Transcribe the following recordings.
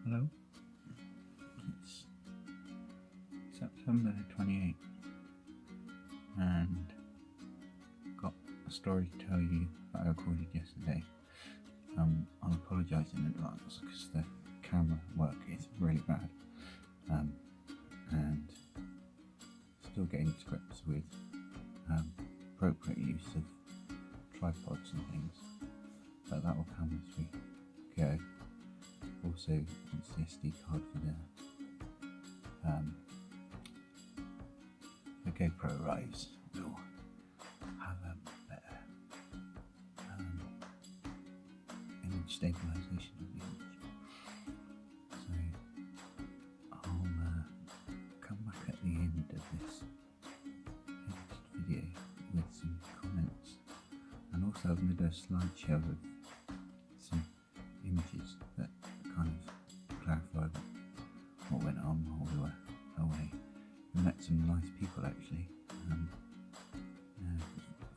Hello, it's September 28th and got a story to tell you that I recorded yesterday. I'll apologise in advance because the camera work is really bad and still getting to grips with appropriate use of tripods and things, but that will come as we go. Also, once the SD card for the GoPro arrives, we'll have a better image stabilisation of the image. So I'll come back at the end of this edited video with some comments, and also I'm going to do a slideshow of some images that kind of clarify what went on while we were away. We met some nice people actually, a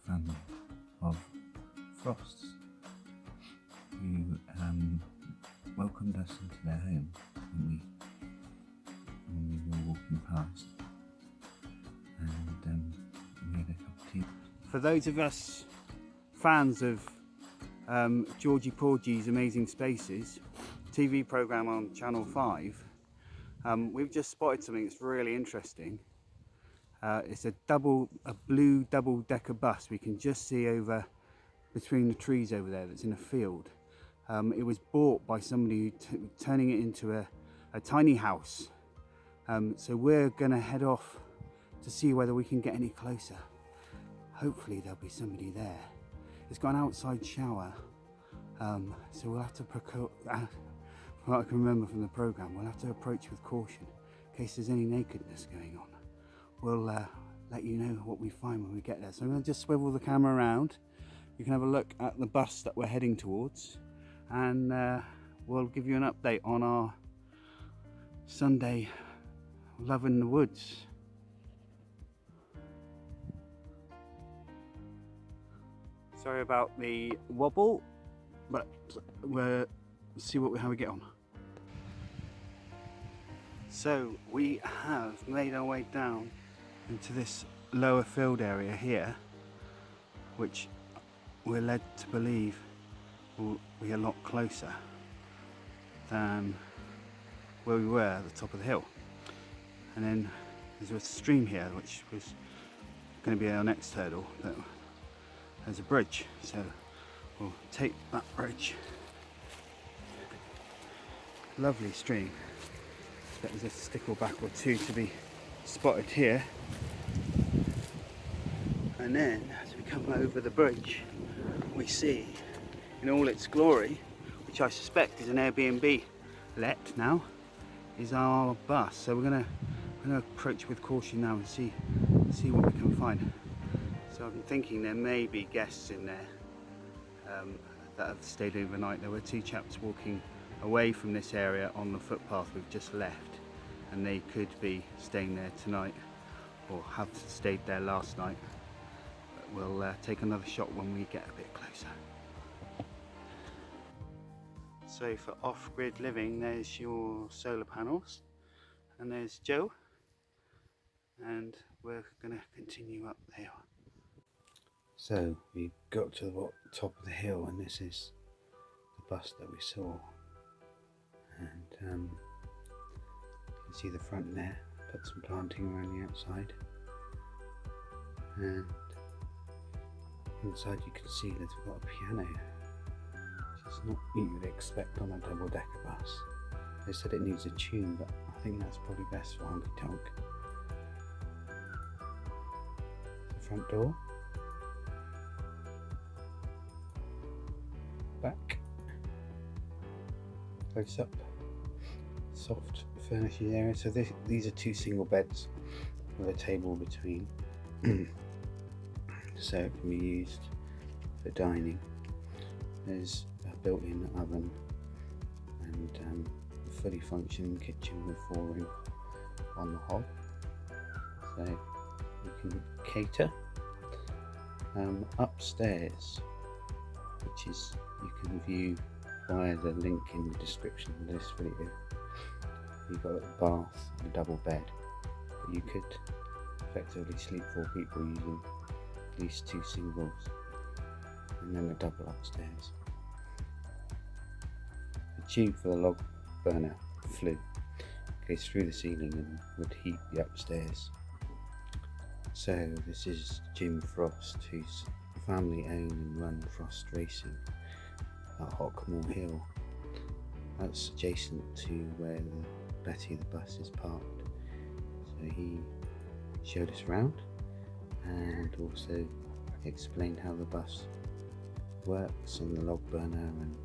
family of Frosts who welcomed us into their home when we were walking past, and we had a cup of tea. For those of us fans of Georgie Porgy's Amazing Spaces TV programme on Channel 5, we've just spotted something that's really interesting. It's a blue double-decker bus we can just see over between the trees over there that's in a field. It was bought by somebody turning it into a tiny house. So we're going to head off to see whether we can get any closer. Hopefully there'll be somebody there. It's got an outside shower, so we'll have to, from what I can remember from the programme, we'll have to approach with caution in case there's any nakedness going on. We'll let you know what we find when we get there. So I'm going to just swivel the camera around. You can have a look at the bus that we're heading towards, and we'll give you an update on our Sunday love in the woods. Sorry about the wobble, but we'll see how we get on. So we have made our way down into this lower field area here, which we're led to believe will be a lot closer than where we were at the top of the hill. And then there's a stream here which was going to be our next hurdle. There's a bridge, so we'll take that bridge. Lovely stream. There's a stickleback or two to be spotted here. And then as we come over the bridge, we see in all its glory, which I suspect is an Airbnb let now, is our bus. So we're gonna approach with caution now and see what we can find. So I'm thinking there may be guests in there that have stayed overnight. There were two chaps walking away from this area on the footpath we've just left, and they could be staying there tonight or have stayed there last night. But we'll take another shot when we get a bit closer. So for off-grid living, there's your solar panels, and there's Joe, and we're going to continue up the hill. So we got to the top of the hill, and this is the bus that we saw, and you can see the front there, put some planting around the outside, and inside you can see that we've got a piano, which is not what you would expect on a double-decker bus. They said it needs a tune, but I think that's probably best for honky-tonk. The front door, back, close up, soft furnishing area. So these are two single beds with a table between, so it can be used for dining. There's a built-in oven and a fully functioning kitchen with flooring on the hob, so you can cater. Upstairs, which is you can view via the link in the description of this video, You've got a bath and a double bed, but you could effectively sleep 4 people using these 2 singles and then a double upstairs. The tube for the log burner flue goes through the ceiling and would heat the upstairs. So this is Jim Frost, whose family own and run Frost Racing at Hawkmoor Hill. That's adjacent to where Betty the bus is parked. So he showed us around and also explained how the bus works on the log burner and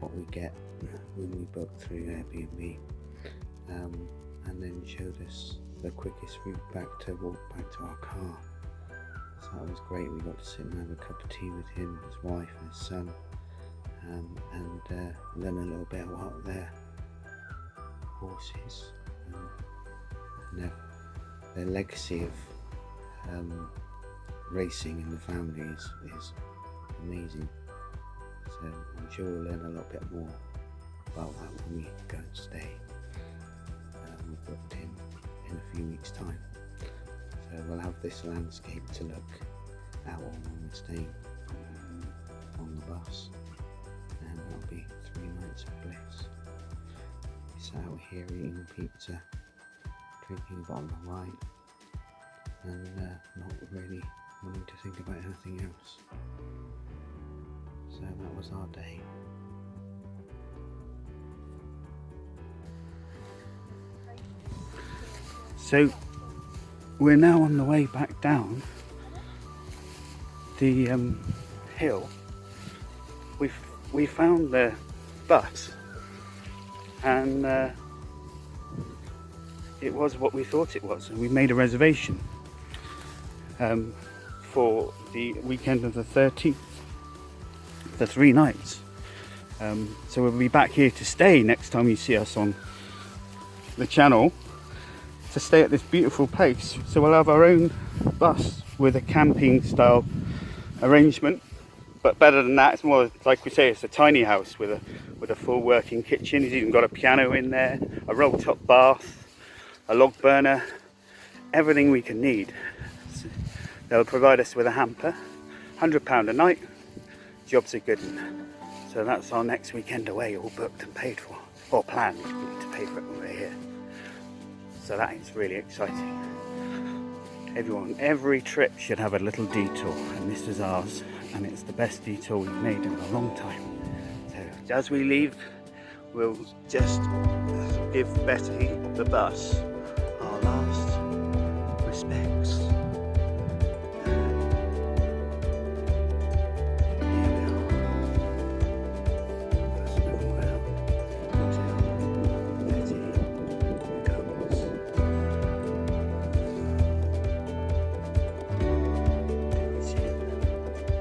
what we get when we book through Airbnb, and then showed us the quickest route back to our car. So that was great. We got to sit and have a cup of tea with him, his wife and his son, and learn a little bit about their horses and their legacy of racing in the family is amazing. So I'm sure we'll learn a little bit more about that when we go and stay. We're booked in a few weeks' time. So we'll have this landscape to look out on when we're staying on the bus, and that'll be 3 nights of bliss. We sat out here eating pizza, drinking a bottle of wine, and not really wanting to think about anything else. So that was our day. So we're now on the way back down the hill. We found the bus, and it was what we thought it was, and we made a reservation for the weekend of the 13th for 3 nights. So we'll be back here to stay next time you see us on the channel, to stay at this beautiful place. So we'll have our own bus with a camping style arrangement, but better than that, it's more like we say, it's a tiny house with a full working kitchen. He's even got a piano in there, a roll top bath, a log burner, everything we can need. So they'll provide us with a hamper, £100 a night. Jobs are good. So that's our next weekend away, all booked and paid for, or planned. We need to pay for it when we're here. So that is really exciting. Every trip should have a little detour, and this is ours, and it's the best detour we've made in a long time. So as we leave, we'll just give Betty the bus our last respects.